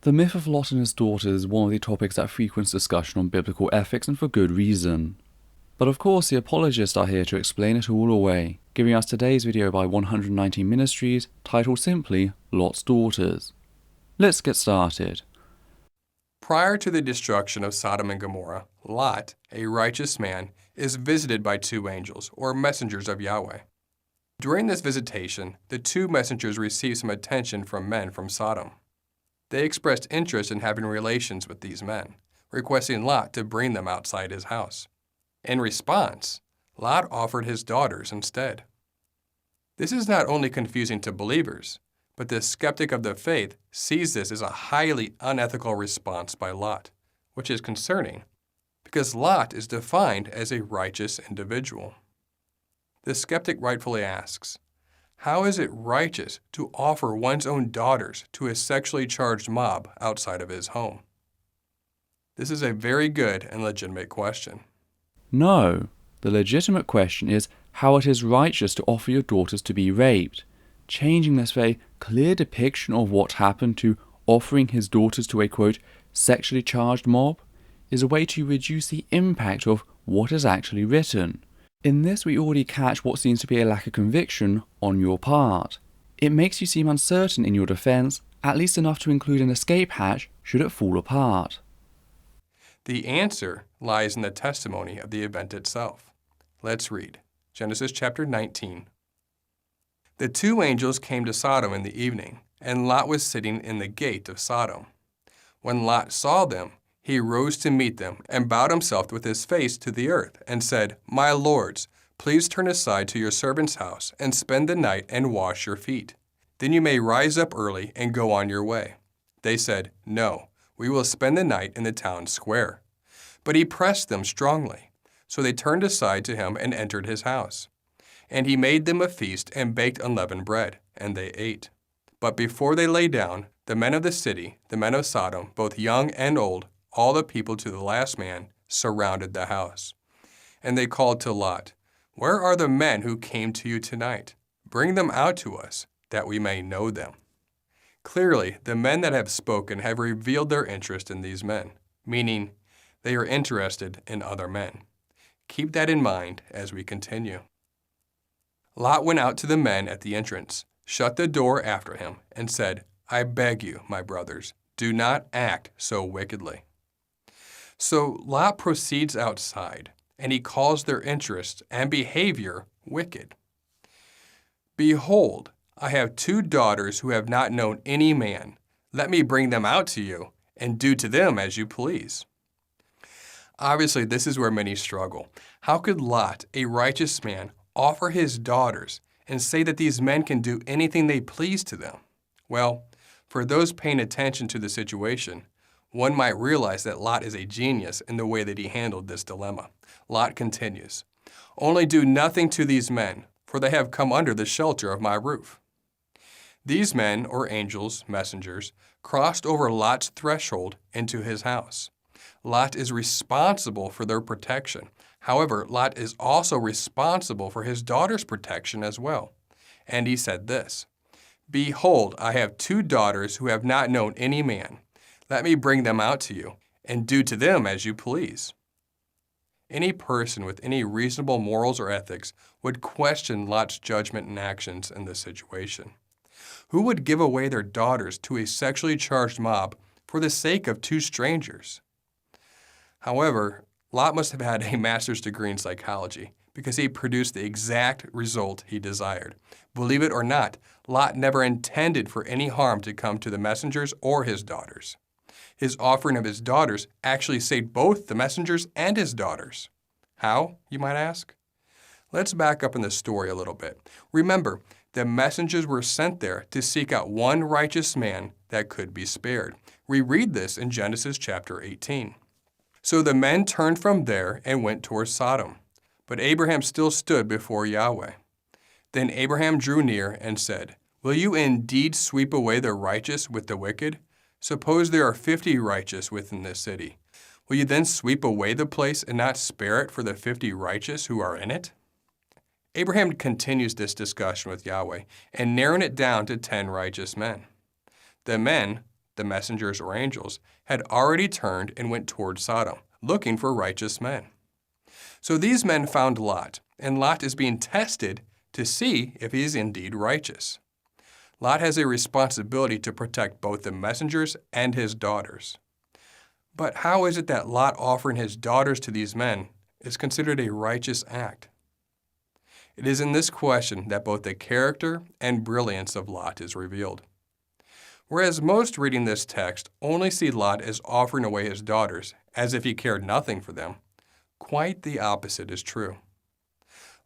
The myth of Lot and his daughters is one of the topics that frequents discussion on biblical ethics, and for good reason. But of course the apologists are here to explain it all away, giving us today's video by 119 Ministries, titled simply, Lot's Daughters. Let's get started. Prior to the destruction of Sodom and Gomorrah, Lot, a righteous man, is visited by two angels, or messengers of Yahweh. During this visitation, the two messengers receive some attention from men from Sodom. They expressed interest in having relations with these men, requesting Lot to bring them outside his house. In response, Lot offered his daughters instead. This is not only confusing to believers, but the skeptic of the faith sees this as a highly unethical response by Lot, which is concerning, because Lot is defined as a righteous individual. The skeptic rightfully asks, how is it righteous to offer one's own daughters to a sexually charged mob outside of his home? This is a very good and legitimate question. No, the legitimate question is how it is righteous to offer your daughters to be raped. Changing this very clear depiction of what happened to offering his daughters to a, quote, sexually charged mob is a way to reduce the impact of what is actually written. In this we already catch what seems to be a lack of conviction on your part. It makes you seem uncertain in your defense, at least enough to include an escape hatch should it fall apart. The answer lies in the testimony of the event itself. Let's read Genesis chapter 19. The two angels came to Sodom in the evening, and Lot was sitting in the gate of Sodom. When Lot saw them, he rose to meet them and bowed himself with his face to the earth and said, My lords, please turn aside to your servant's house and spend the night and wash your feet. Then you may rise up early and go on your way. They said, No, we will spend the night in the town square. But he pressed them strongly. So they turned aside to him and entered his house. And he made them a feast and baked unleavened bread, and they ate. But before they lay down, the men of the city, the men of Sodom, both young and old, all the people to the last man, surrounded the house. And they called to Lot, Where are the men who came to you tonight? Bring them out to us, that we may know them. Clearly, the men that have spoken have revealed their interest in these men, meaning they are interested in other men. Keep that in mind as we continue. Lot went out to the men at the entrance, shut the door after him, and said, I beg you, my brothers, do not act so wickedly. So Lot proceeds outside, and he calls their interests and behavior wicked. Behold, I have two daughters who have not known any man. Let me bring them out to you, and do to them as you please. Obviously, this is where many struggle. How could Lot, a righteous man, offer his daughters and say that these men can do anything they please to them? Well, for those paying attention to the situation, one might realize that Lot is a genius in the way that he handled this dilemma. Lot continues, Only do nothing to these men, for they have come under the shelter of my roof. These men, or angels, messengers, crossed over Lot's threshold into his house. Lot is responsible for their protection. However, Lot is also responsible for his daughter's protection as well. And he said this, Behold, I have two daughters who have not known any man. Let me bring them out to you, and do to them as you please. Any person with any reasonable morals or ethics would question Lot's judgment and actions in this situation. Who would give away their daughters to a sexually charged mob for the sake of two strangers? However, Lot must have had a master's degree in psychology because he produced the exact result he desired. Believe it or not, Lot never intended for any harm to come to the messengers or his daughters. His offering of his daughters actually saved both the messengers and his daughters. How, you might ask? Let's back up in the story a little bit. Remember, the messengers were sent there to seek out one righteous man that could be spared. We read this in Genesis chapter 18. So the men turned from there and went towards Sodom. But Abraham still stood before Yahweh. Then Abraham drew near and said, Will you indeed sweep away the righteous with the wicked? Suppose there are 50 righteous within this city. Will you then sweep away the place and not spare it for the 50 righteous who are in it? Abraham continues this discussion with Yahweh and narrowing it down to 10 righteous men. The men, the messengers or angels, had already turned and went toward Sodom, looking for righteous men. So these men found Lot, and Lot is being tested to see if he is indeed righteous. Lot has a responsibility to protect both the messengers and his daughters. But how is it that Lot offering his daughters to these men is considered a righteous act? It is in this question that both the character and brilliance of Lot is revealed. Whereas most reading this text only see Lot as offering away his daughters as if he cared nothing for them, quite the opposite is true.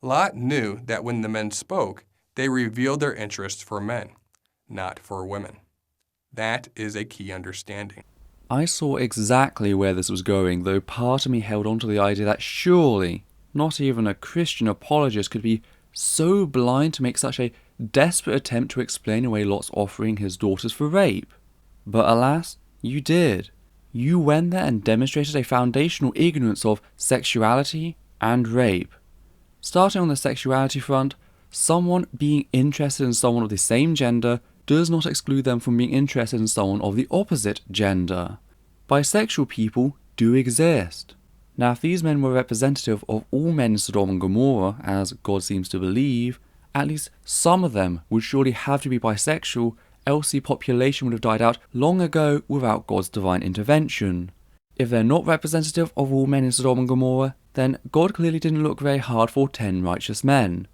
Lot knew that when the men spoke, they revealed their interest for men, not for women. That is a key understanding. I saw exactly where this was going, though part of me held on to the idea that surely not even a Christian apologist could be so blind to make such a desperate attempt to explain away Lot's offering his daughters for rape. But alas, you did. You went there and demonstrated a foundational ignorance of sexuality and rape. Starting on the sexuality front, someone being interested in someone of the same gender does not exclude them from being interested in someone of the opposite gender. Bisexual people do exist. Now, if these men were representative of all men in Sodom and Gomorrah, as God seems to believe, at least some of them would surely have to be bisexual, else the population would have died out long ago without God's divine intervention. If they're not representative of all men in Sodom and Gomorrah, then God clearly didn't look very hard for 10 righteous men.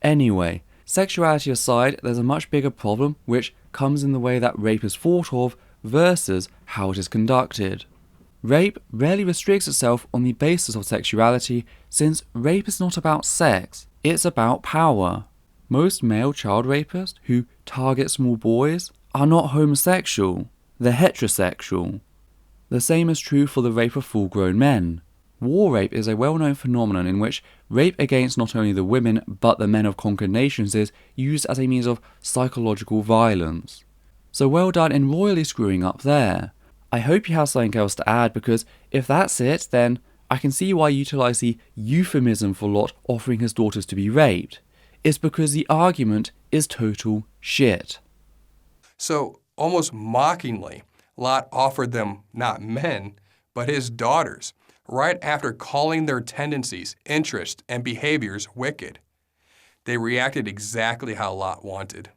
Anyway, sexuality aside, there's a much bigger problem which comes in the way that rape is thought of versus how it is conducted. Rape rarely restricts itself on the basis of sexuality, since rape is not about sex, it's about power. Most male child rapists who target small boys are not homosexual, they're heterosexual. The same is true for the rape of full-grown men. War rape is a well-known phenomenon in which rape against not only the women but the men of conquered nations is used as a means of psychological violence. So well done in royally screwing up there. I hope you have something else to add, because if that's it, then I can see why you utilize the euphemism for Lot offering his daughters to be raped. It's because the argument is total shit. So, almost mockingly, Lot offered them not men, but his daughters, right after calling their tendencies, interests, and behaviors wicked. They reacted exactly how Lot wanted.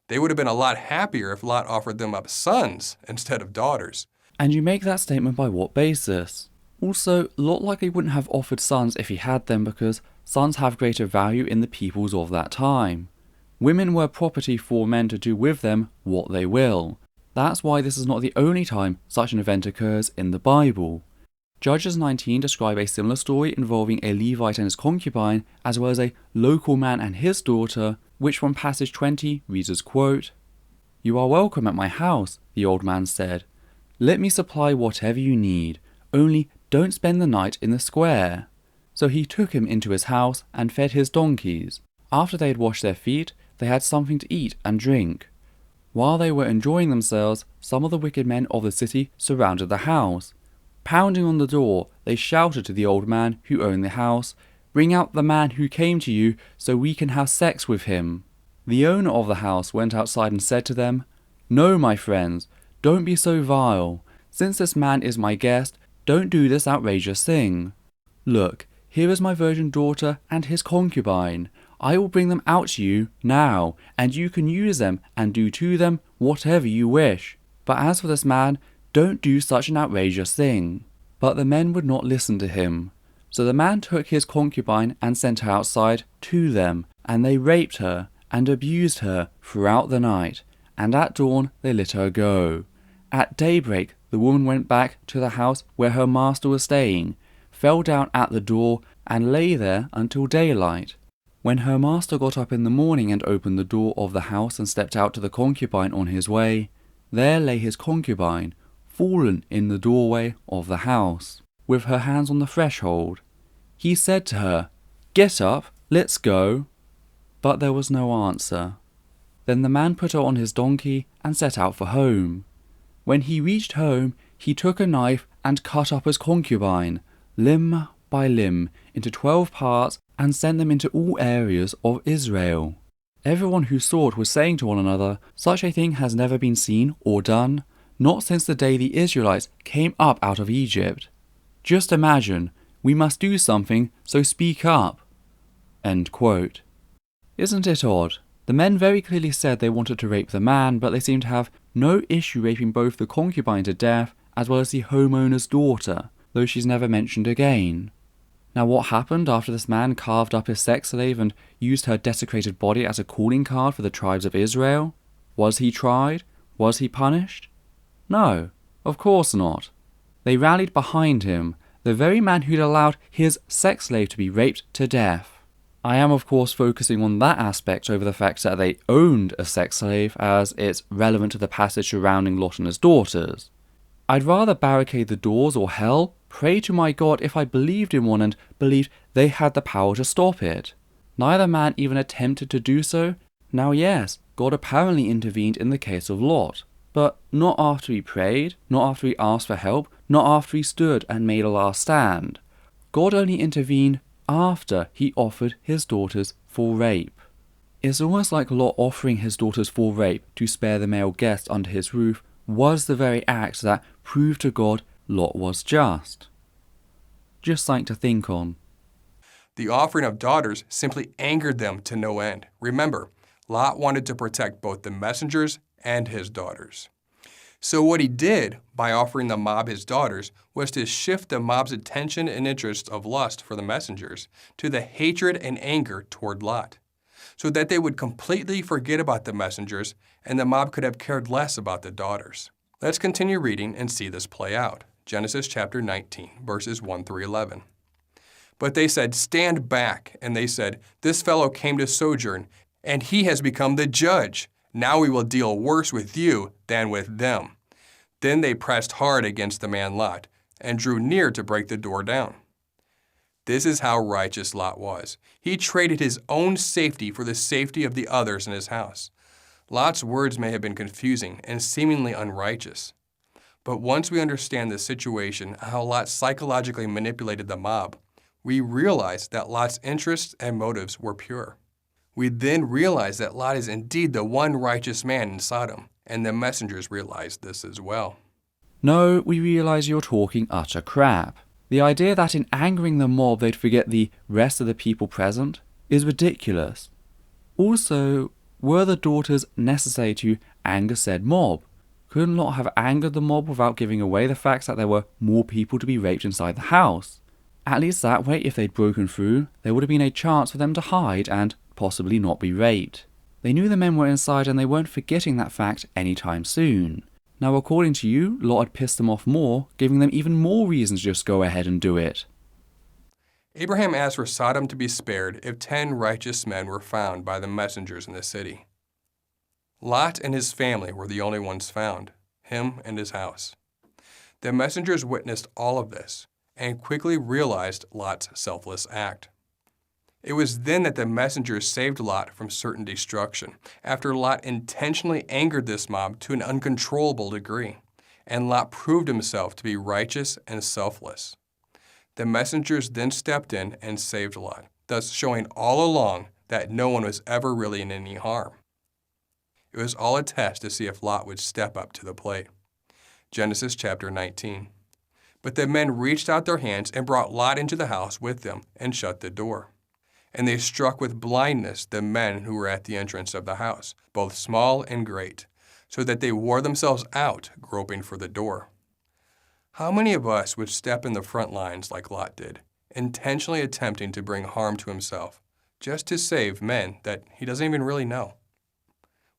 They would have been a lot happier if Lot offered them up sons instead of daughters. And you make that statement by what basis? Also, Lot likely wouldn't have offered sons if he had them, because sons have greater value in the peoples of that time. Women were property for men to do with them what they will. That's why this is not the only time such an event occurs in the Bible. Judges 19 describe a similar story involving a Levite and his concubine, as well as a local man and his daughter, which from passage 20 reads as quote, "You are welcome at my house," the old man said. "Let me supply whatever you need, only don't spend the night in the square." So he took him into his house and fed his donkeys. After they had washed their feet, they had something to eat and drink. While they were enjoying themselves, some of the wicked men of the city surrounded the house. Pounding on the door, they shouted to the old man who owned the house, "Bring out the man who came to you so we can have sex with him." The owner of the house went outside and said to them, "No, my friends, don't be so vile. Since this man is my guest, don't do this outrageous thing. Look, here is my virgin daughter and his concubine. I will bring them out to you now, and you can use them and do to them whatever you wish. But as for this man, don't do such an outrageous thing." But the men would not listen to him. So the man took his concubine and sent her outside to them, and they raped her and abused her throughout the night, and at dawn they let her go. At daybreak the woman went back to the house where her master was staying, fell down at the door, and lay there until daylight. When her master got up in the morning and opened the door of the house and stepped out to the concubine on his way, there lay his concubine, fallen in the doorway of the house, with her hands on the threshold. He said to her, "Get up, let's go." But there was no answer. Then the man put her on his donkey and set out for home. When he reached home, he took a knife and cut up his concubine, limb by limb, into 12 parts and sent them into all areas of Israel. Everyone who saw it was saying to one another, "Such a thing has never been seen or done. not since the day the Israelites came up out of Egypt. Just imagine, we must do something, so speak up." End quote. Isn't it odd? The men very clearly said they wanted to rape the man, but they seem to have no issue raping both the concubine to death as well as the homeowner's daughter, though she's never mentioned again. Now what happened after this man carved up his sex slave and used her desecrated body as a calling card for the tribes of Israel? Was he tried? Was he punished? No, of course not. They rallied behind him, the very man who'd allowed his sex slave to be raped to death. I am of course focusing on that aspect over the fact that they owned a sex slave, as it's relevant to the passage surrounding Lot and his daughters. I'd rather barricade the doors or hell, pray to my God if I believed in one and believed they had the power to stop it. Neither man even attempted to do so. Now yes, God apparently intervened in the case of Lot, but not after he prayed, not after he asked for help, not after he stood and made a last stand. God only intervened after he offered his daughters for rape. It's almost like Lot offering his daughters for rape to spare the male guest under his roof was the very act that proved to God Lot was just. Just something to think on. The offering of daughters simply angered them to no end. Remember, Lot wanted to protect both the messengers and his daughters. So what he did by offering the mob his daughters was to shift the mob's attention and interest of lust for the messengers to the hatred and anger toward Lot, so that they would completely forget about the messengers and the mob could have cared less about the daughters. Let's continue reading and see this play out. Genesis chapter 19, verses 1 through 11. "But they said, 'Stand back.' And they said, 'This fellow came to sojourn, and he has become the judge. Now we will deal worse with you than with them.' Then they pressed hard against the man Lot, and drew near to break the door down." This is how righteous Lot was. He traded his own safety for the safety of the others in his house. Lot's words may have been confusing and seemingly unrighteous. But once we understand the situation, how Lot psychologically manipulated the mob, we realize that Lot's interests and motives were pure. We then realize that Lot is indeed the one righteous man in Sodom, and the messengers realized this as well. No, we realize you're talking utter crap. The idea that in angering the mob they'd forget the rest of the people present is ridiculous. Also, were the daughters necessary to anger said mob? Couldn't Lot have angered the mob without giving away the fact that there were more people to be raped inside the house? At least that way, if they'd broken through, there would have been a chance for them to hide and possibly not be raped. They knew the men were inside and they weren't forgetting that fact anytime soon. Now according to you, Lot had pissed them off more, giving them even more reasons to just go ahead and do it. Abraham asked for Sodom to be spared if 10 righteous men were found by the messengers in the city. Lot and his family were the only ones found, him and his house. The messengers witnessed all of this and quickly realized Lot's selfless act. It was then that the messengers saved Lot from certain destruction, after Lot intentionally angered this mob to an uncontrollable degree, and Lot proved himself to be righteous and selfless. The messengers then stepped in and saved Lot, thus showing all along that no one was ever really in any harm. It was all a test to see if Lot would step up to the plate. Genesis chapter 19. But the men reached out their hands and brought Lot into the house with them and shut the door. And they struck with blindness the men who were at the entrance of the house, both small and great, so that they wore themselves out, groping for the door. How many of us would step in the front lines like Lot did, intentionally attempting to bring harm to himself, just to save men that he doesn't even really know?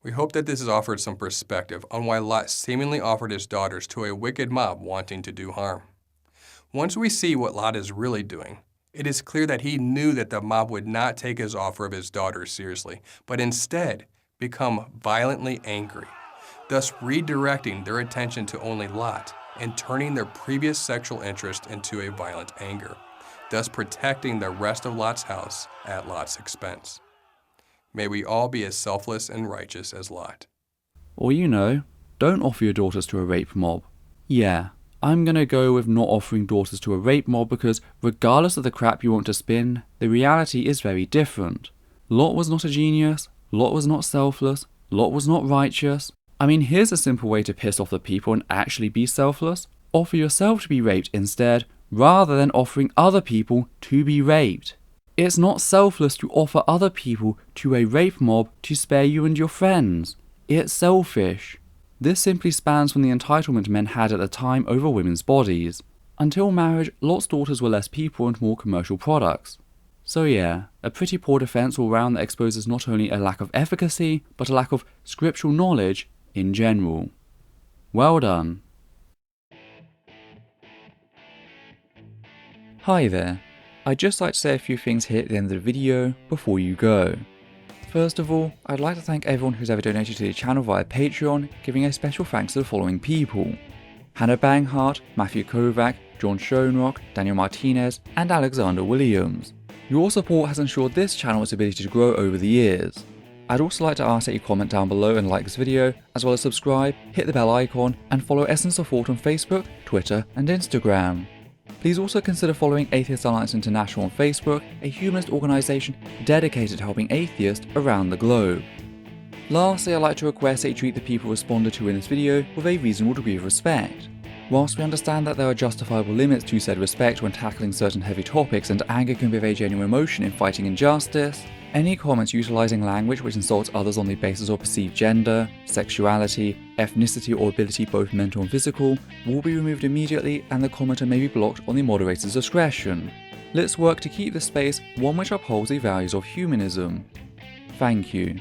We hope that this has offered some perspective on why Lot seemingly offered his daughters to a wicked mob wanting to do harm. Once we see what Lot is really doing, it is clear that he knew that the mob would not take his offer of his daughters seriously, but instead become violently angry, thus redirecting their attention to only Lot and turning their previous sexual interest into a violent anger, thus protecting the rest of Lot's house at Lot's expense. May we all be as selfless and righteous as Lot. Or don't offer your daughters to a rape mob. Yeah, I'm gonna go with not offering daughters to a rape mob because regardless of the crap you want to spin, the reality is very different. Lot was not a genius, Lot was not selfless, Lot was not righteous, I mean, here's a simple way to piss off the people and actually be selfless. Offer yourself to be raped instead, rather than offering other people to be raped. It's not selfless to offer other people to a rape mob to spare you and your friends. It's selfish. This simply spans from the entitlement men had at the time over women's bodies. Until marriage, Lot's daughters were less people and more commercial products. So yeah, a pretty poor defense all round that exposes not only a lack of efficacy, but a lack of scriptural knowledge in general. Well done. Hi there. I'd just like to say a few things here at the end of the video before you go. First of all, I'd like to thank everyone who's ever donated to the channel via Patreon, giving a special thanks to the following people: Hannah Banghart, Matthew Kovac, John Schoenrock, Daniel Martinez, and Alexander Williams. Your support has ensured this channel its ability to grow over the years. I'd also like to ask that you comment down below and like this video, as well as subscribe, hit the bell icon, and follow Essence of Thought on Facebook, Twitter, and Instagram. Please also consider following Atheists Alliance International on Facebook, a humanist organisation dedicated to helping atheists around the globe. Lastly, I'd like to request that you treat the people responded to in this video with a reasonable degree of respect. Whilst we understand that there are justifiable limits to said respect when tackling certain heavy topics and anger can be a very genuine emotion in fighting injustice, any comments utilising language which insults others on the basis of perceived gender, sexuality, ethnicity or ability both mental and physical will be removed immediately, and the commenter may be blocked on the moderator's discretion. Let's work to keep this space one which upholds the values of humanism. Thank you.